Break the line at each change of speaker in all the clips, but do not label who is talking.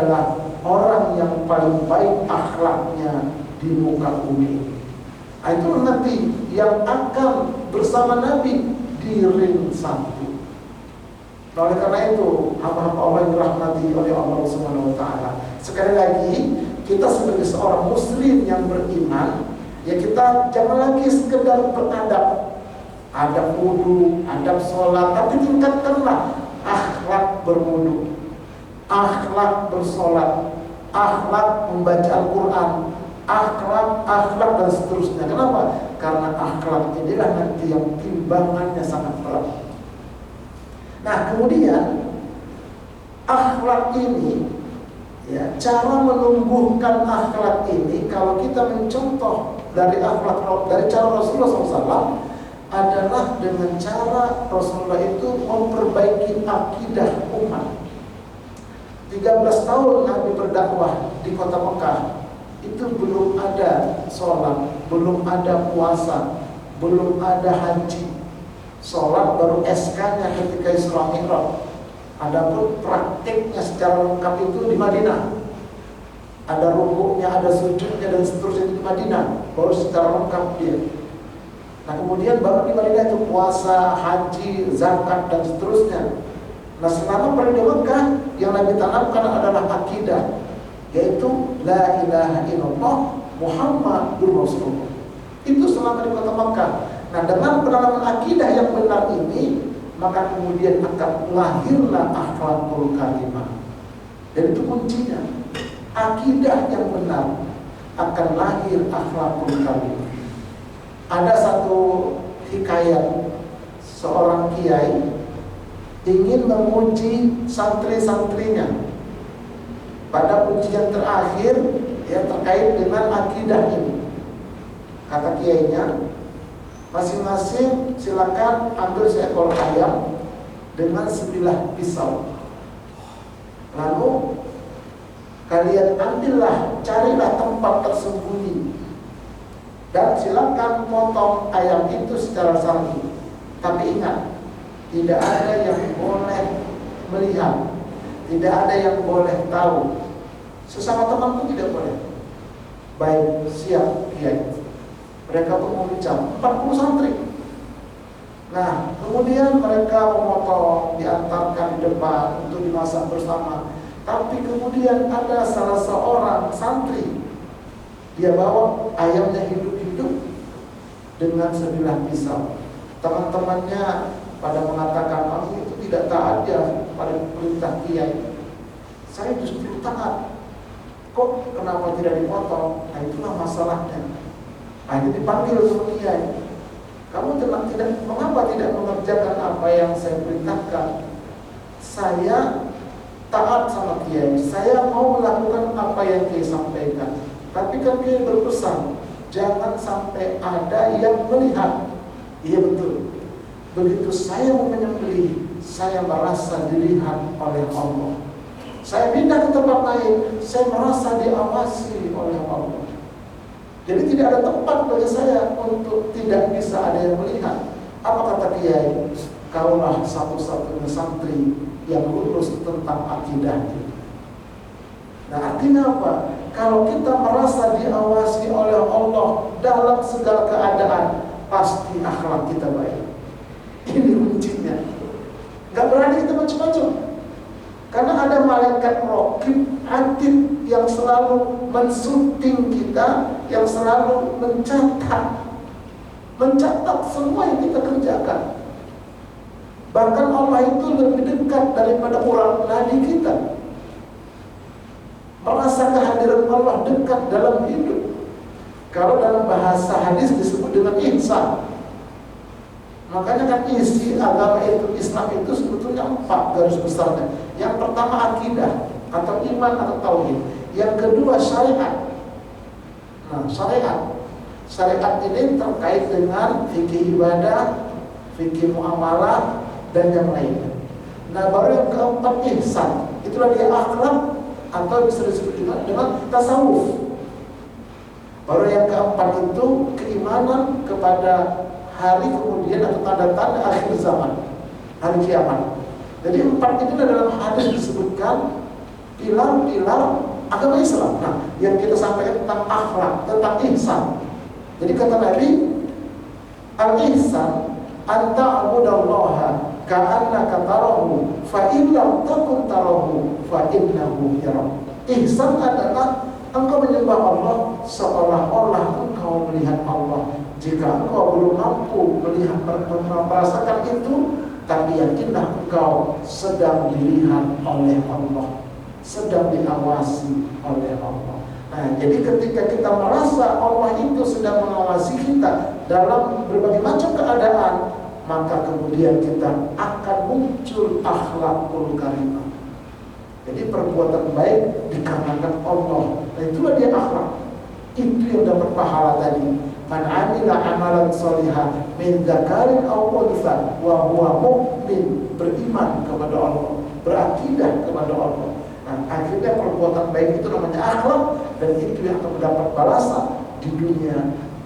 adalah orang yang paling baik akhlaknya di muka bumi. Itu nanti yang akan bersama Nabi di ring satu. Oleh karena itu, hamba-hamba Allah yang dirahmati oleh Allah Subhanahu wa taala. Sekali lagi, kita sebagai seorang muslim yang beriman, ya kita jangan lagi sekedar beradab. Adab wudu, adab sholat, tapi tingkatkanlah akhlak berwudu, akhlak bersolat, akhlak membaca Al-Quran, akhlak dan seterusnya. Kenapa? Karena akhlak inilah nanti yang timbangannya sangat berat. Nah, kemudian akhlak ini, ya, cara menumbuhkan akhlak ini kalau kita mencontoh dari akhlak dari cara Rasulullah SAW adalah dengan cara Rasulullah itu memperbaiki akidah umat. 13 tahun Nabi berdakwah di kota Mekah, itu belum ada sholat, belum ada puasa, belum ada haji. Sholat baru SK-nya ketika Isra Mi'raj. Adapun praktiknya secara lengkap itu di Madinah. Ada rukuknya, ada sujudnya dan seterusnya di Madinah, baru secara lengkap dia. Nah, kemudian baru di Madinah itu puasa, haji, zakat dan seterusnya. Nah, selama periode Mekah yang Nabi tanamkan adalah akidah, yaitu la ilaha illallah Muhammadur Rasulullah. Itu selama di kota Mekah. Nah, dengan penanaman akidah yang benar ini, maka kemudian akan lahirlah akhlakul karimah. Dan itu kuncinya. Akidah yang benar akan lahir akhlakul karimah. Ada satu hikayat, seorang kiai ingin memuji santri-santrinya pada pujian terakhir yang terkait dengan akidah ini. Kata kiainya, masing-masing silakan ambil seekor ayam dengan sebilah pisau. Lalu kalian ambillah, carilah tempat tersembunyi dan silakan potong ayam itu secara syar'i. Tapi ingat, tidak ada yang boleh melihat, tidak ada yang boleh tahu. Sesama teman pun tidak boleh. Baik, siap kiai. Mereka pun mengucap 40 santri. Nah, kemudian mereka memotong, diantarkan di depan untuk dimasak bersama. Tapi kemudian ada salah seorang santri, dia bawa ayamnya hidup-hidup dengan sebilah pisau. Teman-temannya pada mengatakan, aku itu tidak taat ya pada perintah kiai. Saya justru taat. Kok kenapa tidak dipotong? Nah, itulah masalahnya. Nah, itu dipanggil sama kiai. Kamu mengapa tidak mengerjakan apa yang saya perintahkan? Saya taat sama kiai. Saya mau melakukan apa yang kiai sampaikan. Tapi kan kiai berpesan, jangan sampai ada yang melihat. Iya betul. Begitu saya mau menyembelih, saya merasa dilihat oleh Allah. Saya pindah ke tempat lain, saya merasa diawasi oleh Allah. Jadi tidak ada tempat bagi saya untuk tidak bisa ada yang melihat. Apa kata kiai? Kaulah satu-satunya santri yang lurus tentang akidah. Nah, artinya apa? Kalau kita merasa diawasi oleh Allah dalam segala keadaan, pasti akhlak kita baik. Ini kuncinya. Gak berani kita macam-macam. Karena ada malaikat raqib atid yang selalu mensyuting kita, yang selalu mencatat semua yang kita kerjakan. Bahkan Allah itu lebih dekat daripada orang nadi kita. Merasa kehadiran Allah dekat dalam hidup. Kalau dalam bahasa hadis disebut dengan ihsan. Makanya kan isi agama itu, Islam itu sebetulnya 4 garis besarnya. Yang pertama akidah atau iman atau tauhid. Yang kedua syariat. Nah, syariat ini terkait dengan fikih ibadah, fikih muamalah dan yang lainnya. Nah, baru yang keempat ihsan. Itulah dia akhlak atau bisa disebut dengan tasawuf. Baru yang keempat itu keimanan kepada hari kemudian atau tanda-tanda akhir zaman, hari kiamat. Jadi 4 itu dalam hadis disebutkan pilar-pilar agama Islam. Nah, yang kita sampaikan tentang akhlak, tentang ihsan. Jadi kata Nabi, al-ihsan anta abudallaha ka'annaka tarahu fa in lam takun tarahu fa innahu yarak. Ihsan adalah engkau menyembah Allah seolah-olah engkau melihat Allah. Jika engkau belum mampu melihat, merasakan itu, tapi yakinlah engkau sedang dilihat oleh Allah, sedang diawasi oleh Allah. Nah, jadi ketika kita merasa Allah itu sedang mengawasi kita dalam berbagai macam keadaan, maka kemudian kita akan muncul akhlakul karimah. Jadi perbuatan baik dikarenakan Allah. Nah, itulah dia akhlak. Itu yang dapat pahala tadi. Man amila amalan sholihan min dzakarin aw untha wa huwa mu'min, beriman kepada Allah, berakidah kepada Allah. Nah, akhirnya perbuatan baik itu namanya akhlak, dan itu yang akan mendapat balasan di dunia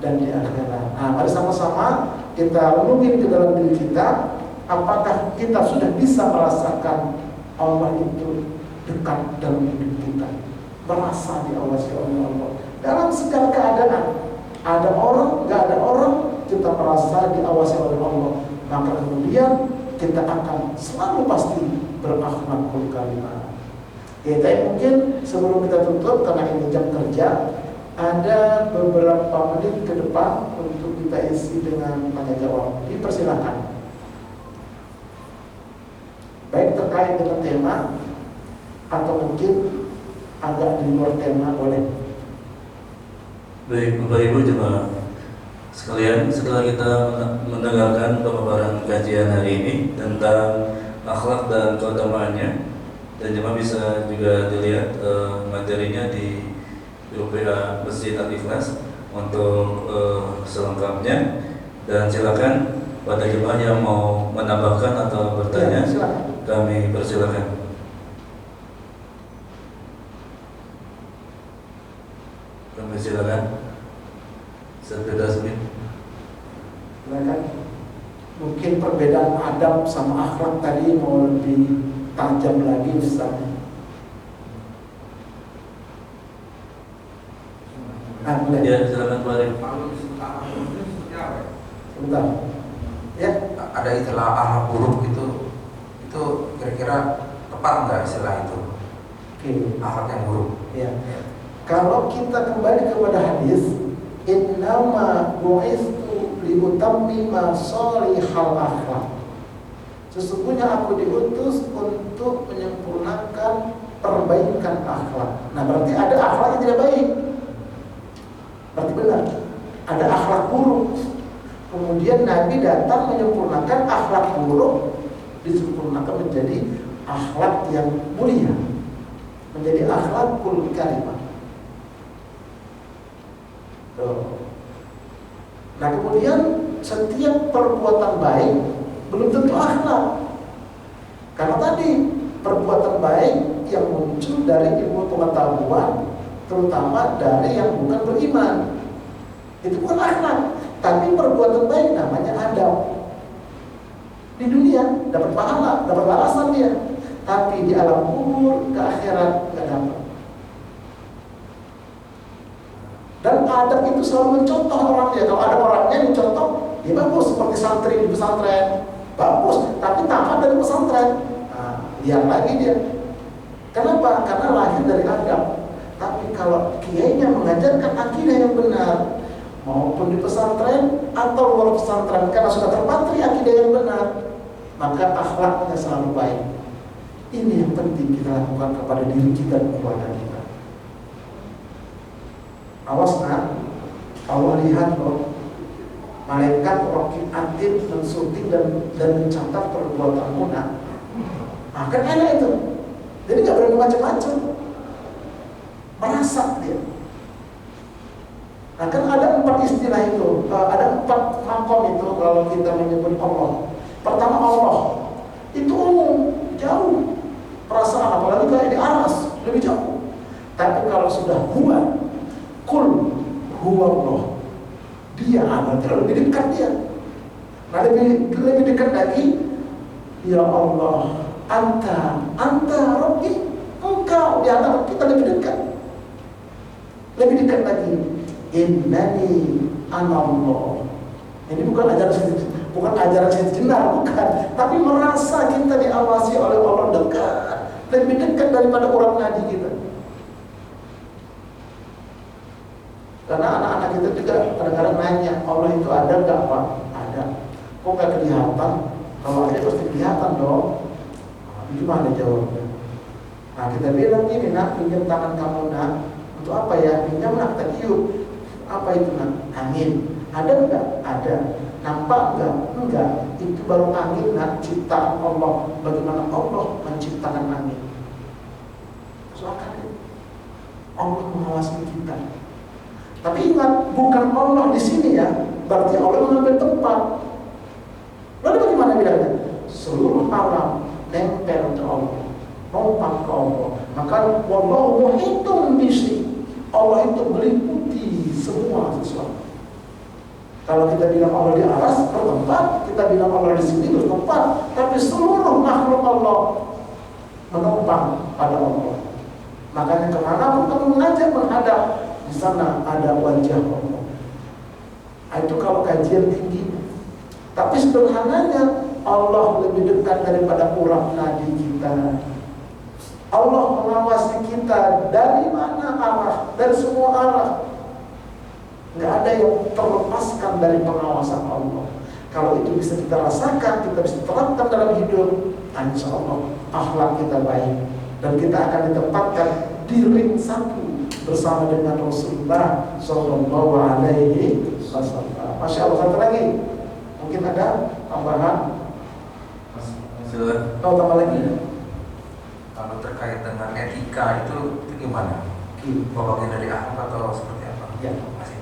dan di akhirat. Nah, mari sama-sama kita renungin ke dalam diri kita, apakah kita sudah bisa merasakan Allah itu dekat dalam hidup kita, merasa diawasi oleh Allah dalam segala keadaan. Ada orang, nggak ada orang, kita merasa diawasi oleh Allah, maka kemudian kita akan selalu pasti berakhlakul karimah. Ya, tapi mungkin sebelum kita tutup, karena ini jam kerja, ada beberapa menit ke depan untuk kita isi dengan tanya jawab. Dipersilakan. Baik terkait dengan tema atau mungkin agak di luar tema, boleh.
Baik, Bapak Ibu jemaah sekalian, setelah kita mendengarkan pemaparan kajian hari ini tentang akhlak dan keutamaannya, dan jemaah bisa juga dilihat materinya di grup WA Masjid Al-Ikhlas untuk selengkapnya. Dan silakan pada jemaah yang mau menambahkan atau bertanya, kami persilakan. Kami silakan. Sepeda Smith.
Silakan. Mungkin perbedaan adab sama akhlak tadi mau lebih tajam lagi misalnya. Nah, boleh.
Ya, silakan Pak Arif.
Sebentar. Ya,
ada istilah akhlak buruk itu kira-kira tepat nggak istilah itu?
oke.
Akhlak yang buruk.
Ya. Kalau kita kembali kepada hadis, innama bu'istu liutammima shalihal akhlak. Sesungguhnya aku diutus untuk menyempurnakan perbaikan akhlak. Nah, berarti ada akhlak yang tidak baik. Berarti benar, ada akhlak buruk. Kemudian Nabi datang menyempurnakan akhlak buruk, disempurnakan menjadi akhlak yang mulia, menjadi akhlakul karimah. Nah, kemudian setiap perbuatan baik belum tentu akhlak. Karena tadi perbuatan baik yang muncul dari ilmu pengetahuan, terutama dari yang bukan beriman, itu bukan akhlak. Tapi perbuatan baik namanya adab. Di dunia dapat pahala, dapat balasan dia. Tapi di alam kubur, ke akhirat nggak dapat. Dan adab itu selalu mencontoh orangnya. Kalau ada orangnya dicontoh, ya bagus, seperti santri di pesantren, bagus. Tapi tamat dari pesantren, nah, lihat lagi dia. Kenapa? Karena lahir dari adab. Tapi kalau kiainya mengajarkan akidah yang benar, maupun di pesantren atau luar pesantren, karena sudah terpatri akidah yang benar, maka akhlaknya selalu baik. Ini yang penting kita lakukan kepada diri kita dan keluarga kita. Awas nak, Allah lihat loh, malaikat rokib atid mensyuting dan mencatat perbuatanmu nak. Maka enak itu. Jadi nggak berani macam-macam, merasa dia. Nah, kan ada 4 istilah itu, ada 4 makom itu kalau kita menyebut Allah. Pertama Allah, itu umum, jauh perasaan, apalagi kayak di aras, lebih jauh. Tapi kalau sudah huwa, kul huwa Allah, dia ada, lebih dekat dia. Nah, lebih dekat lagi, ya Allah, anta Rabbi, Engkau di hadapan kita lebih dekat. Lebih dekat lagi. Innani anallah. Ini bukan ajaran sejenak, bukan. Tapi merasa kita diawasi oleh Allah dekat. Lebih dekat daripada orang nadi kita. Karena anak-anak kita juga kadang-kadang nanya, Allah itu ada nggak Pak? Ada. Kok nggak kelihatan? Kalau ada pasti kelihatan dong. Gimana jawabnya? Nah kita bilang gini, nak, pinjam tangan kamu nak. Untuk apa ya? Pinjam nak, tak tiup. Apa itu nak? Angin. Ada enggak? Ada. Nampak enggak? Enggak. Itu baru angin nak, ciptaan Allah. Bagaimana Allah menciptakan angin? Soalnya Allah mengawasi kita. Tapi ingat, bukan Allah di sini ya. Berarti Allah mengambil tempat. Lalu bagaimana bilangnya? Seluruh alam nempel ke Allah, nompak ke Allah. Maka wallahu muhitun bisyi. Allah itu meliputi semua sesuatu. Kalau kita bilang Allah di atas bertempat, kita bilang Allah di sini bertempat, tapi seluruh makhluk Allah menumpang pada Allah. Makanya kemanapun kamu mengajar menghadap, di sana ada wajah Allah. Itu kalau kajian tinggi. Tapi sederhananya Allah lebih dekat daripada urat nadi kita. Allah mengawasi kita dari mana arah, dari semua arah. Nggak ada yang terlepaskan dari pengawasan Allah. Kalau itu bisa kita rasakan, kita bisa terapkan dalam hidup, insya Allah akhlak kita baik dan kita akan ditempatkan di ring satu bersama dengan Rasulullah Sallallahu Alaihi Wasallam. Masya Allah. Satu lagi, mungkin ada tambahan?
Silakan.
Oh, tambah lagi.
Kalau terkait dengan etika itu gimana? Bagian dari akhlak atau seperti apa?
Ya.
Masih.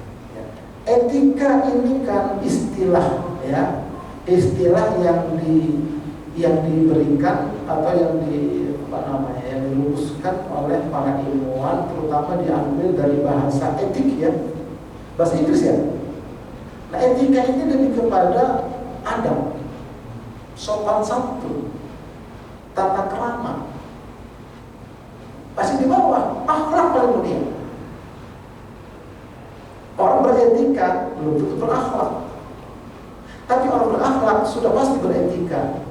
Etika ini kan istilah ya, istilah yang diberikan atau yang dirumuskan oleh para ilmuwan, terutama diambil dari bahasa etik ya, bahasa Inggris ya. Nah etika ini lebih kepada adab, sopan santun, tata krama. Masih di bawah akhlak paling mulia. Orang beretika belum tentu berakhlak. Tapi orang berakhlak sudah pasti beretika.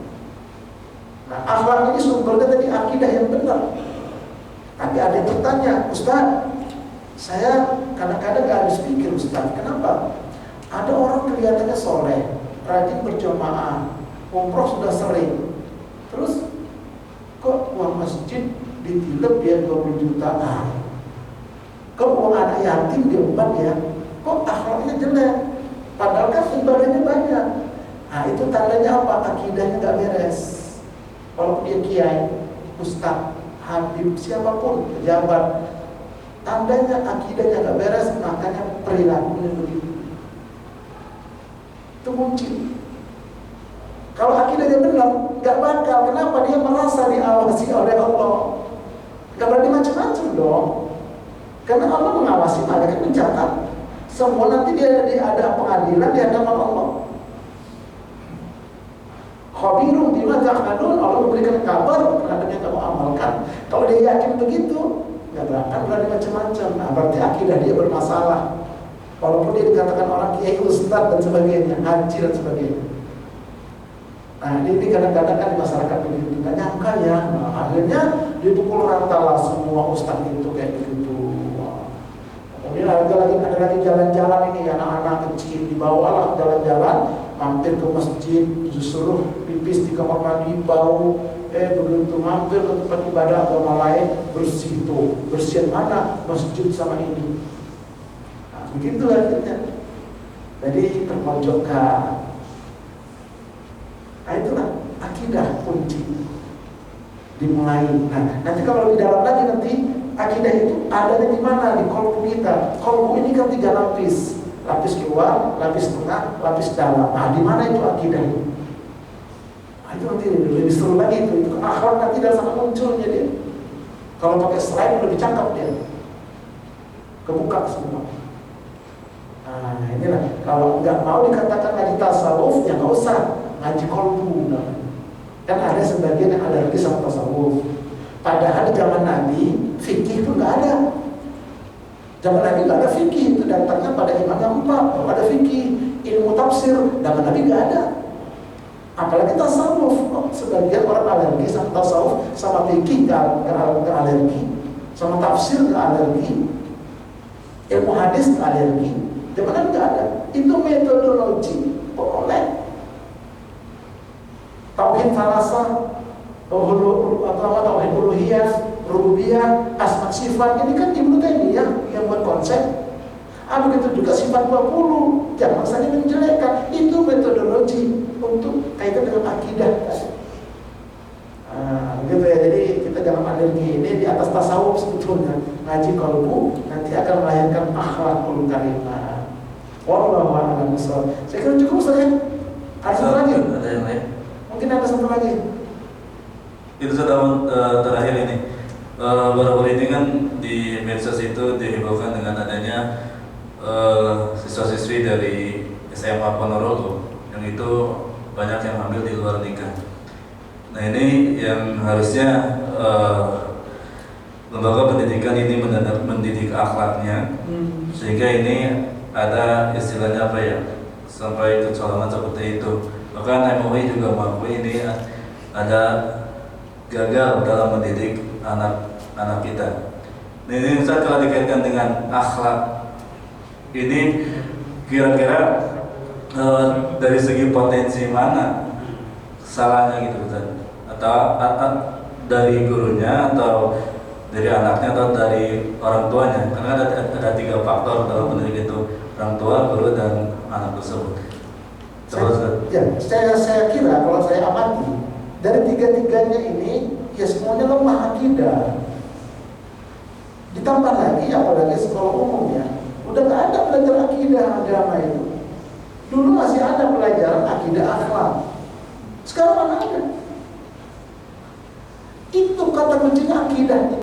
Nah, akhlak ini sumbernya dari akidah yang benar. Tapi ada yang bertanya, Ustaz, saya kadang-kadang gak habis pikir Ustaz, kenapa? Ada orang kelihatannya soleh, rajin berjamaah, umroh sudah sering. Terus, kok uang masjid ditilep ya 20 juta? Kok uang anak yatim diemban ya? Kok akhlaknya jelek? Padahal kan ibadahnya banyak. Nah itu tandanya apa? Akidahnya gak beres. Walaupun dia kiai, ustaz, habib, siapapun, pejabat, tandanya akidahnya gak beres, makanya perilakunya begitu. Itu kunci. Kalau akidahnya benar, gak bakal. Kenapa? Dia merasa diawasi oleh Allah. Gak berani macam-macam dong. Karena Allah mengawasi, malaikat mencatat. Semua nanti dia ada pengadilan di hadapan Allah. Khabirun bima ta'malun, Allah memberikan kabar terhadap yang kamu amalkan. Kalau dia yakin begitu, nggak akan berani macam-macam. Nah, berarti akidah dia bermasalah. Walaupun dia dikatakan orang kiai, ustaz dan sebagainya, haji dan sebagainya. Nah, ini kadang-kadang kan di masyarakat begitu, nggak nyangka ya. Nah, akhirnya dipukul rata lah semua ustaz itu kayak begitu. Kemudian ada lagi jalan-jalan ini, anak-anak kecil dibawalah jalan-jalan, mampir ke masjid, justru pipis di kamar mandi bau, begitu mampir ke tempat ibadah agama lain, bersih tuh, bersihin mana masjid sama ini. Nah, begitu akhirnya. Jadi terpojokkan. Nah itulah akidah kunci dimulai. Nah nanti kalau lebih dalam lagi nanti akidah itu adanya di mana? Di kolbu kita. Kolbu ini kan 3 lapis. Lapis luar, lapis tengah, lapis dalam. Nah, di mana itu akidah itu? Nah, itu nanti lebih seru lagi itu. Itu akhlak nanti dari sana munculnya dia. Kalau pakai slide lebih cakep dia. Kebuka semua. Nah, inilah. Kalau nggak mau dikatakan ngaji tasawuf, ya nggak usah ngaji kolbu. Kan ada sebagian yang alergi sama tasawuf. Padahal zaman Nabi fikih itu nggak ada. Zaman Nabi nggak ada fikih, itu datangnya pada imam yang 4. Kalau ada fikih, ilmu tafsir, zaman Nabi nggak ada. Apalagi tasawuf. Sebagian orang alergi sama tasawuf, sama fikih nggak alergi, sama tafsir nggak alergi, ilmu hadis nggak alergi. Zaman Nabi nggak ada. Itu metodologi boleh. Tauhid falasah, tauhid uluhiyah, rububiyah, asma sifat, ini kan Ibnu Taimiyah yang buat konsep. Begitu juga sifat 20, jangan saja menjelekkan. Itu metodologi untuk kaitan dengan akidah. Gitu ya. Jadi kita jangan alergi. Ini di atas tasawuf sebetulnya. Ngaji qalbu nanti akan melahirkan akhlakul karimah. Wallahu a'lam bishawab. Saya kira cukup, Ustaz ya. Ada satu lagi?
Ada yang lain?
Mungkin ada satu lagi.
Itu sudah terakhir ini. Baru-baru ini kan di medsos itu dihebohkan dengan adanya siswa-siswi dari SMA Ponorogo yang itu banyak yang hamil di luar nikah. Nah ini yang harusnya lembaga pendidikan ini mendidik akhlaknya, sehingga ini ada istilahnya apa ya, sampai kecolongan seperti itu. Bahkan MUI juga mengakui ini ada gagal dalam mendidik anak-anak kita. Nah, ini Ustaz, kalau dikaitkan dengan akhlak ini kira-kira dari segi potensi mana salahnya gitu Ustaz? Atau dari gurunya, atau dari anaknya, atau dari orang tuanya? Karena ada 3 faktor dalam pendidik itu: orang tua, guru, dan anak tersebut.
Saya kira kalau saya amati dari 3-tiganya ini ya semuanya lemah akidah. Ditambah lagi apalagi sekolah umum ya, udah nggak ada belajar akidah agama itu. Dulu masih ada pelajaran akidah akhlak, sekarang mana ada. Itu kata kuncinya akidah.